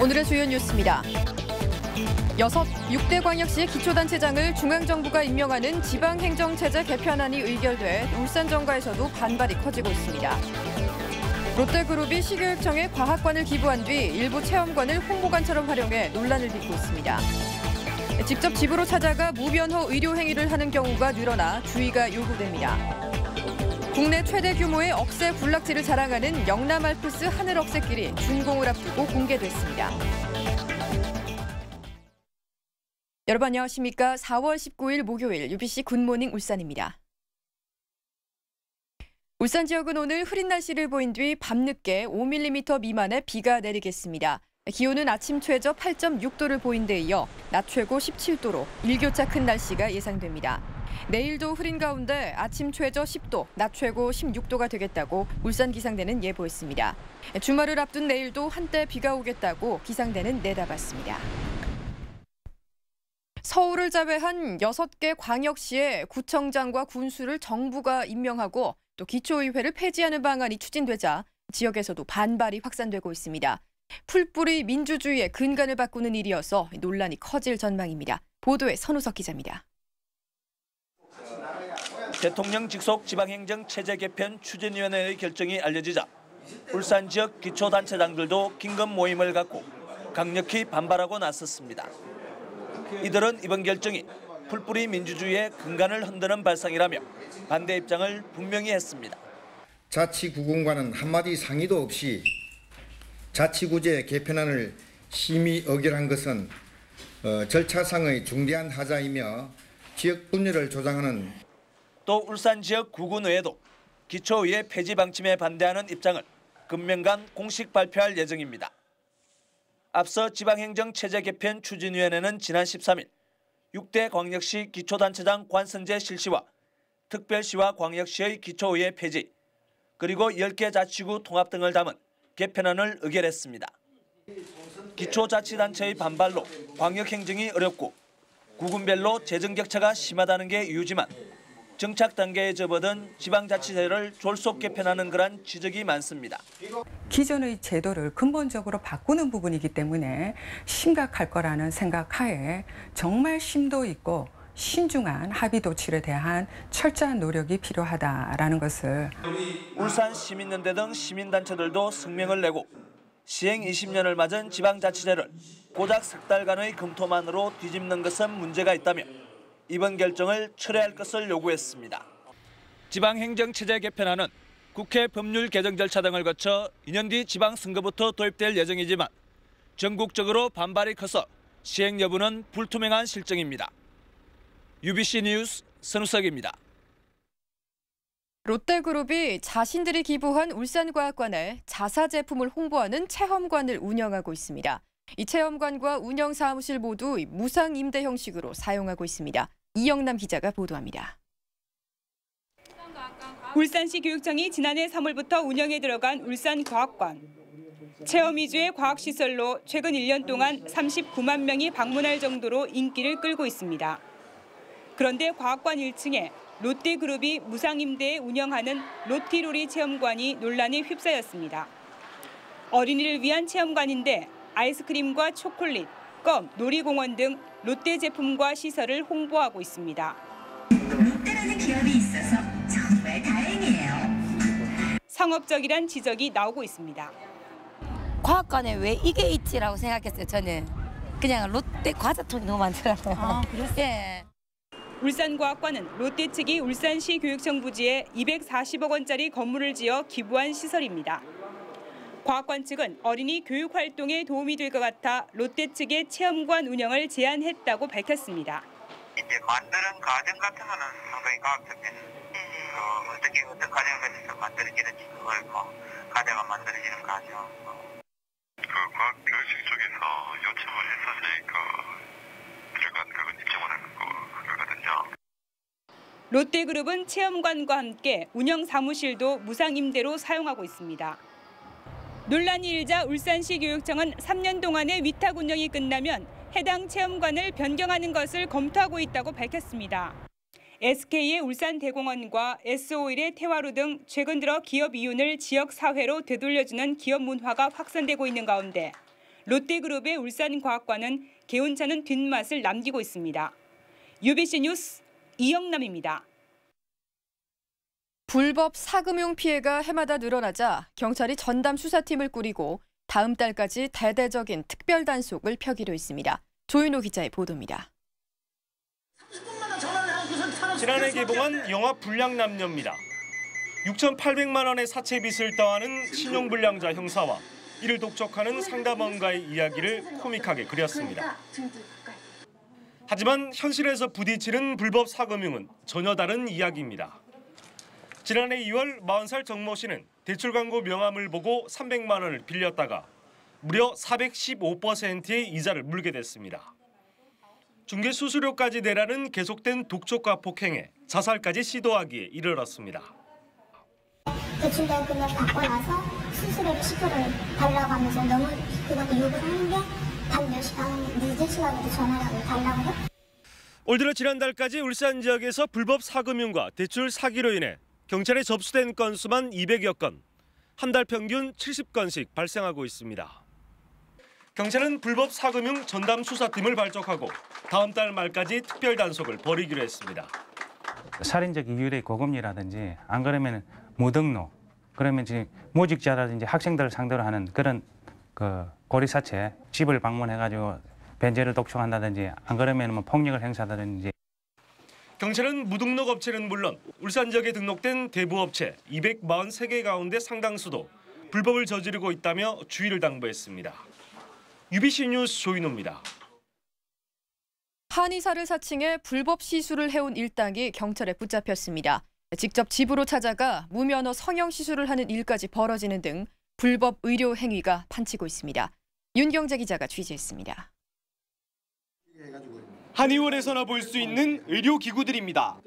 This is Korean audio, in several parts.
오늘의 주요 뉴스입니다. 6대 광역시 기초단체장을 중앙정부가 임명하는 지방행정체제 개편안이 의결돼 울산 정가에서도 반발이 커지고 있습니다. 롯데그룹이 시교육청에 과학관을 기부한 뒤 일부 체험관을 홍보관처럼 활용해 논란을 빚고 있습니다. 직접 집으로 찾아가 무변호 의료 행위를 하는 경우가 늘어나 주의가 요구됩니다. 국내 최대 규모의 억새 군락지를 자랑하는 영남 알프스 하늘 억새길이 준공을 앞두고 공개됐습니다. 여러분 안녕하십니까? 4월 19일 목요일 UBC 굿모닝 울산입니다. 울산 지역은 오늘 흐린 날씨를 보인 뒤 밤늦게 5mm 미만의 비가 내리겠습니다. 기온은 아침 최저 8.6도를 보인 데 이어 낮 최고 17도로 일교차 큰 날씨가 예상됩니다. 내일도 흐린 가운데 아침 최저 10도, 낮 최고 16도가 되겠다고 울산기상대는 예보했습니다. 주말을 앞둔 내일도 한때 비가 오겠다고 기상대는 내다봤습니다. 서울을 제외한 6개 광역시의 구청장과 군수를 정부가 임명하고 또 기초의회를 폐지하는 방안이 추진되자 지역에서도 반발이 확산되고 있습니다. 풀뿌리 민주주의의 근간을 바꾸는 일이어서 논란이 커질 전망입니다. 보도에 선우석 기자입니다. 대통령 직속 지방행정 체제 개편 추진위원회의 결정이 알려지자 울산 지역 기초단체장들도 긴급 모임을 갖고 강력히 반발하고 나섰습니다. 이들은 이번 결정이 풀뿌리 민주주의의 근간을 흔드는 발상이라며 반대 입장을 분명히 했습니다. 자치구군과는 한마디 상의도 없이 자치구제 개편안을 심의 의결한 것은 절차상의 중대한 하자이며 지역 분열을 조장하는 또 울산 지역 구군의회도 기초의회 폐지 방침에 반대하는 입장을 금명간 공식 발표할 예정입니다. 앞서 지방행정체제 개편 추진위원회는 지난 13일 6대 광역시 기초단체장 관선제 실시와 특별시와 광역시의 기초의회 폐지, 그리고 10개 자치구 통합 등을 담은 개편안을 의결했습니다. 기초자치단체의 반발로 광역행정이 어렵고 구군별로 재정 격차가 심하다는 게 이유지만 정착 단계에 접어든 지방자치제를 졸속 개편하는 그런 지적이 많습니다. 기존의 제도를 근본적으로 바꾸는 부분이기 때문에 심각할 거라는 생각하에 정말 심도 있고 신중한 합의 도출에 대한 철저한 노력이 필요하다라는 것을 울산 시민연대 등 시민단체들도 성명을 내고 시행 20년을 맞은 지방자치제를 고작 석 달간의 검토만으로 뒤집는 것은 문제가 있다며 이번 결정을 철회할 것을 요구했습니다. 지방행정체제 개편안은 국회 법률 개정 절차 등을 거쳐 2년 뒤 지방선거부터 도입될 예정이지만 전국적으로 반발이 커서 시행 여부는 불투명한 실정입니다. UBC 뉴스 선우석입니다. 롯데그룹이 자신들이 기부한 울산과학관에 자사 제품을 홍보하는 체험관을 운영하고 있습니다. 이 체험관과 운영 사무실 모두 무상 임대 형식으로 사용하고 있습니다. 이영남 기자가 보도합니다. 울산시 교육청이 지난해 3월부터 운영에 들어간 울산과학관. 체험 위주의 과학시설로 최근 1년 동안 39만 명이 방문할 정도로 인기를 끌고 있습니다. 그런데 과학관 1층에 롯데그룹이 무상 임대에 운영하는 롯티로리 체험관이 논란에 휩싸였습니다. 어린이를 위한 체험관인데 아이스크림과 초콜릿, 껌, 놀이공원 등 롯데 제품과 시설을 홍보하고 있습니다. 롯데라는 기업이 있어서 정말 다행이에요. 상업적이란 지적이 나오고 있습니다. 과학관에 왜 이게 있지라고 생각했어요. 저는 그냥 롯데 과자통이 너무 많더라고요. 아, 그랬어요? 예. 울산과학관은 롯데 측이 울산시 교육청 부지에 240억 원짜리 건물을 지어 기부한 시설입니다. 과학관 측은 어린이 교육 활동에 도움이 될 것 같아 롯데 측의 체험관 운영을 제안했다고 밝혔습니다. 이제 만드는 과정 같은 거는 상당히 과학적인 어떻게 어떤 과정에서 만들어지는지 그걸 과자가 만들어지는 과정. 그 과학교실 쪽에서 요청을 했었으니까 들어간 그건 입증을 하거든요. 롯데그룹은 체험관과 함께 운영 사무실도 무상 임대로 사용하고 있습니다. 논란이 일자 울산시 교육청은 3년 동안의 위탁 운영이 끝나면 해당 체험관을 변경하는 것을 검토하고 있다고 밝혔습니다. SK의 울산대공원과 S-오일의 태화로 등 최근 들어 기업 이윤을 지역사회로 되돌려주는 기업 문화가 확산되고 있는 가운데 롯데그룹의 울산과학관은 개운찮은 뒷맛을 남기고 있습니다. UBC 뉴스 이영남입니다. 불법 사금융 피해가 해마다 늘어나자 경찰이 전담 수사팀을 꾸리고 다음 달까지 대대적인 특별 단속을 펴기로 했습니다. 조윤호 기자의 보도입니다. 지난해 개봉한 영화 불량남녀입니다. 6,800만 원의 사채빚을 떠안은 신용불량자 형사와 이를 독촉하는 상담원과의 이야기를 코믹하게 그렸습니다. 하지만 현실에서 부딪히는 불법 사금융은 전혀 다른 이야기입니다. 지난해 2월 40살 정모 씨는 대출 광고 명함을 보고 300만 원을 빌렸다가 무려 415%의 이자를 물게 됐습니다. 중개 수수료까지 내라는 계속된 독촉과 폭행에 자살까지 시도하기에 이르렀습니다. 대출 대금을 받고 나서 수수료를 10%를 달라고 하면서 너무 그것도 요구하는 게 단 몇 시간 늦은 시간에도 전화를 달라고 했고. 올 들어 지난달까지 울산 지역에서 불법 사금융과 대출 사기로 인해 경찰에 접수된 건수만 200여 건, 한 달 평균 70건씩 발생하고 있습니다. 경찰은 불법 사금융 전담 수사팀을 발족하고 다음 달 말까지 특별 단속을 벌이기로 했습니다. 살인적 이율의 고금리라든지 안 그러면 무등록, 그러면 지금 모직자라든지 학생들을 상대로 하는 그런 고리사체, 집을 방문해가지고 변제를 독촉한다든지 안 그러면 뭐 폭력을 행사하다든지. 경찰은 무등록 업체는 물론 울산 지역에 등록된 대부업체 243개 가운데 상당수도 불법을 저지르고 있다며 주의를 당부했습니다. UBC 뉴스 조인호입니다. 한의사를 사칭해 불법 시술을 해온 일당이 경찰에 붙잡혔습니다. 직접 집으로 찾아가 무면허 성형 시술을 하는 일까지 벌어지는 등 불법 의료 행위가 판치고 있습니다. 윤경재 기자가 취재했습니다. 한의원에서나 볼 수 있는 의료기구들입니다.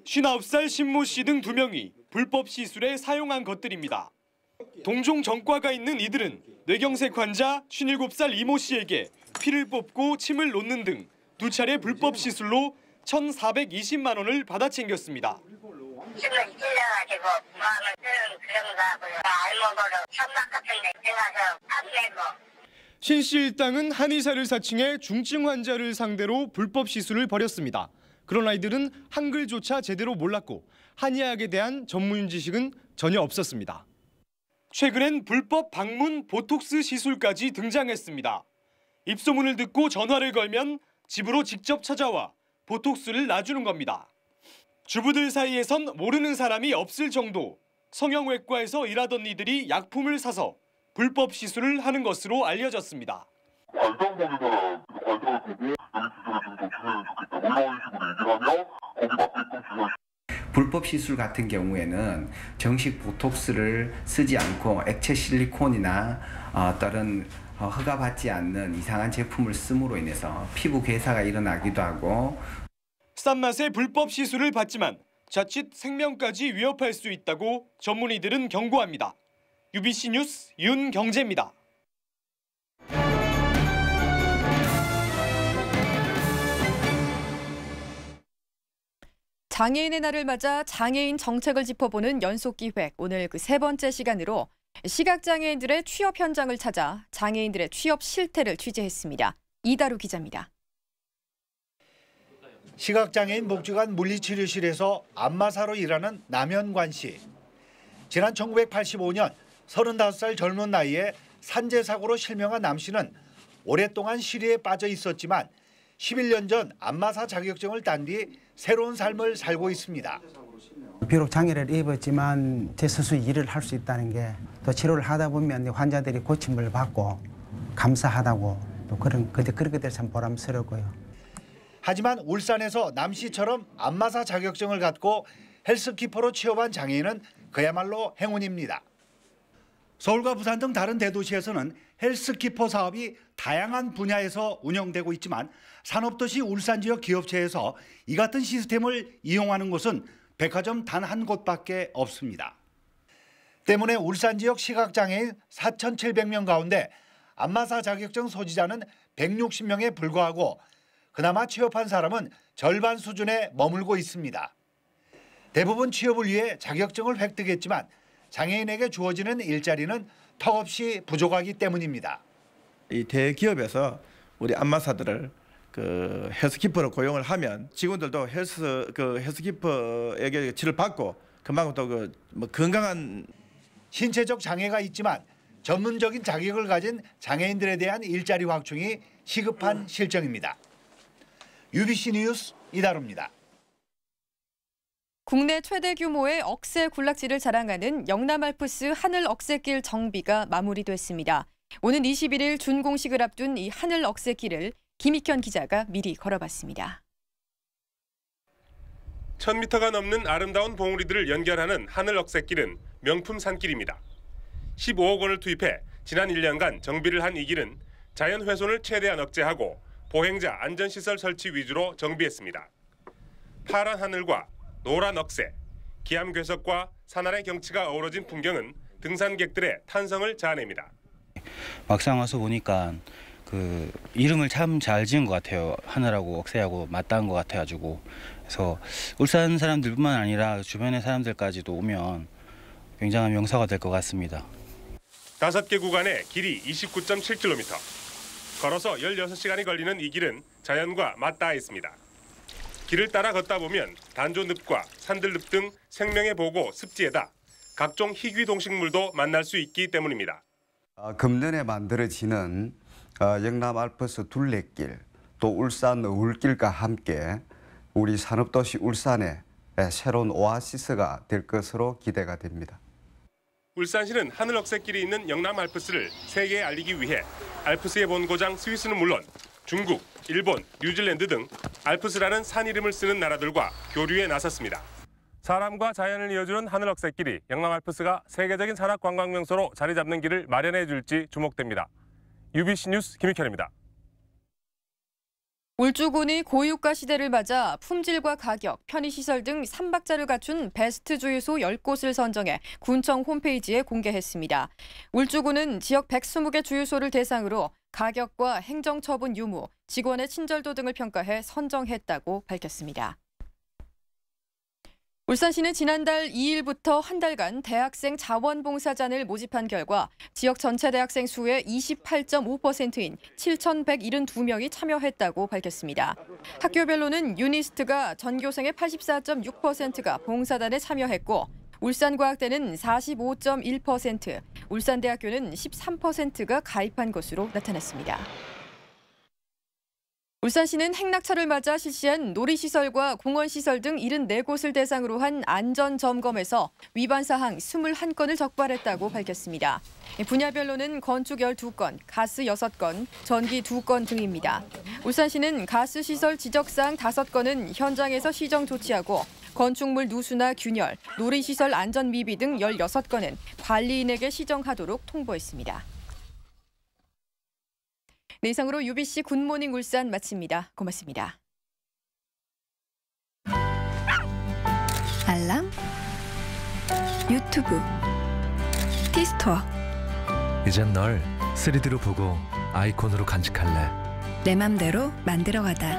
59살 신모 씨 등 2명이 불법 시술에 사용한 것들입니다. 동종 전과가 있는 이들은 뇌경색 환자 57살 이모 씨에게 피를 뽑고 침을 놓는 등 2차례 불법 시술로 1,420만 원을 받아 챙겼습니다. 침을 찔러가지고 마음을 쓰는 그런 거하고요. 알몸으로 천막 같은 데 들어가서 안 내고. 신 씨 일당은 한의사를 사칭해 중증 환자를 상대로 불법 시술을 벌였습니다. 그러나 이들은 한글조차 제대로 몰랐고 한의학에 대한 전문 지식은 전혀 없었습니다. 최근엔 불법 방문 보톡스 시술까지 등장했습니다. 입소문을 듣고 전화를 걸면 집으로 직접 찾아와 보톡스를 놔주는 겁니다. 주부들 사이에선 모르는 사람이 없을 정도. 성형외과에서 일하던 이들이 약품을 사서 불법 시술을 하는 것으로 알려졌습니다. 관상 보는 사람, 관상을 보고 여기 주사를 좀 더 주면 좋겠다. 뭐 이런 식으로 얘기를 하면 거기 맞게끔 주사. 불법 시술 같은 경우에는 정식 보톡스를 쓰지 않고 액체 실리콘이나 다른 허가받지 않는 이상한 제품을 씀으로 인해서 피부 괴사가 일어나기도 하고. 싼 맛에 불법 시술을 받지만 자칫 생명까지 위협할 수 있다고 전문의들은 경고합니다. UBC 뉴스 윤경재입니다. 장애인의 날을 맞아 장애인 정책을 짚어보는 연속기획, 오늘 그 3번째 시간으로 시각장애인들의 취업 현장을 찾아 장애인들의 취업 실태를 취재했습니다. 이다루 기자입니다. 시각장애인 복지관 물리치료실에서 안마사로 일하는 남현관 씨. 지난 1985년 35살 젊은 나이에 산재사고로 실명한 남 씨는 오랫동안 시리에 빠져 있었지만 11년 전 안마사 자격증을 딴 뒤 새로운 삶을 살고 있습니다. 비록 장애를 입었지만 제 스스로 일을 할 수 있다는 게 또 치료를 하다 보면 환자들이 고침을 받고 감사하다고 또 그렇게 돼서 참 보람스럽고요. 하지만 울산에서 남 씨처럼 안마사 자격증을 갖고 헬스키퍼로 취업한 장애인은 그야말로 행운입니다. 서울과 부산 등 다른 대도시에서는 헬스키퍼 사업이 다양한 분야에서 운영되고 있지만 산업도시 울산 지역 기업체에서 이 같은 시스템을 이용하는 곳은 백화점 단 한 곳밖에 없습니다. 때문에 울산 지역 시각장애인 4,700명 가운데 안마사 자격증 소지자는 160명에 불과하고 그나마 취업한 사람은 절반 수준에 머물고 있습니다. 대부분 취업을 위해 자격증을 획득했지만 장애인에게 주어지는 일자리는 턱없이 부족하기 때문입니다. 이 대기업에서 우리 안마사들을 그 헬스키퍼로 고용을 하면 직원들도 헬스키퍼에게 지를 받고 그만큼 또 그 뭐 건강한 신체적 장애가 있지만 전문적인 자격을 가진 장애인들에 대한 일자리 확충이 시급한 실정입니다. UBC 뉴스 이다루입니다. 국내 최대 규모의 억새 군락지를 자랑하는 영남 알프스 하늘 억새길 정비가 마무리됐습니다. 오는 21일 준공식을 앞둔 이 하늘 억새길을 김익현 기자가 미리 걸어봤습니다. 1000m가 넘는 아름다운 봉우리들을 연결하는 하늘 억새길은 명품 산길입니다. 15억 원을 투입해 지난 1년간 정비를 한 이 길은 자연 훼손을 최대한 억제하고 보행자 안전시설 설치 위주로 정비했습니다. 파란 하늘과 노란 억새, 기암괴석과 산안의 경치가 어우러진 풍경은 등산객들의 탄성을 자아냅니다. 막상 와서 보니까 그 이름을 참 잘 지은 것 같아요. 하늘하고 억새하고 맞닿은 것 같아가지고. 그래서 울산 사람들뿐만 아니라 주변의 사람들까지도 오면 굉장한 명사가 될 것 같습니다. 5개 구간의 길이 29.7km. 걸어서 16시간이 걸리는 이 길은 자연과 맞닿아 있습니다. 길을 따라 걷다 보면 단조늪과 산들늪 등 생명의 보고 습지에다 각종 희귀 동식물도 만날 수 있기 때문입니다. 금년에 만들어지는 영남 알프스 둘레길, 또 울산 어울길과 함께 우리 산업도시 울산의 새로운 오아시스가 될 것으로 기대가 됩니다. 울산시는 하늘 억새길이 있는 영남 알프스를 세계에 알리기 위해 알프스의 본고장 스위스는 물론 중국, 일본, 뉴질랜드 등 알프스라는 산 이름을 쓰는 나라들과 교류에 나섰습니다. 사람과 자연을 이어주는 하늘 억새길이 영남 알프스가 세계적인 산악 관광 명소로 자리 잡는 길을 마련해 줄지 주목됩니다. UBC 뉴스 김익현입니다. 울주군이 고유가 시대를 맞아 품질과 가격, 편의시설 등 3박자를 갖춘 베스트 주유소 10곳을 선정해 군청 홈페이지에 공개했습니다. 울주군은 지역 120개 주유소를 대상으로 가격과 행정처분 유무, 직원의 친절도 등을 평가해 선정했다고 밝혔습니다. 울산시는 지난달 2일부터 한 달간 대학생 자원봉사잔을 모집한 결과 지역 전체 대학생 수의 28.5%인 7,172명이 참여했다고 밝혔습니다. 학교별로는 유니스트가 전교생의 84.6%가 봉사단에 참여했고 울산과학대는 45.1%, 울산대학교는 13%가 가입한 것으로 나타났습니다. 울산시는 행락철을 맞아 실시한 놀이시설과 공원시설 등 74곳을 대상으로 한 안전점검에서 위반사항 21건을 적발했다고 밝혔습니다. 분야별로는 건축 12건, 가스 6건, 전기 2건 등입니다. 울산시는 가스시설 지적사항 5건은 현장에서 시정 조치하고 건축물 누수나 균열, 놀이시설 안전 미비 등 16건은 관리인에게 시정하도록 통보했습니다. 네, 이상으로 UBC 굿모닝 울산 마칩니다. 고맙습니다. 알람, 유튜브, 티스토어. 이젠 널 3D로 보고 아이콘으로 간직할래. 내 맘대로 만들어가다.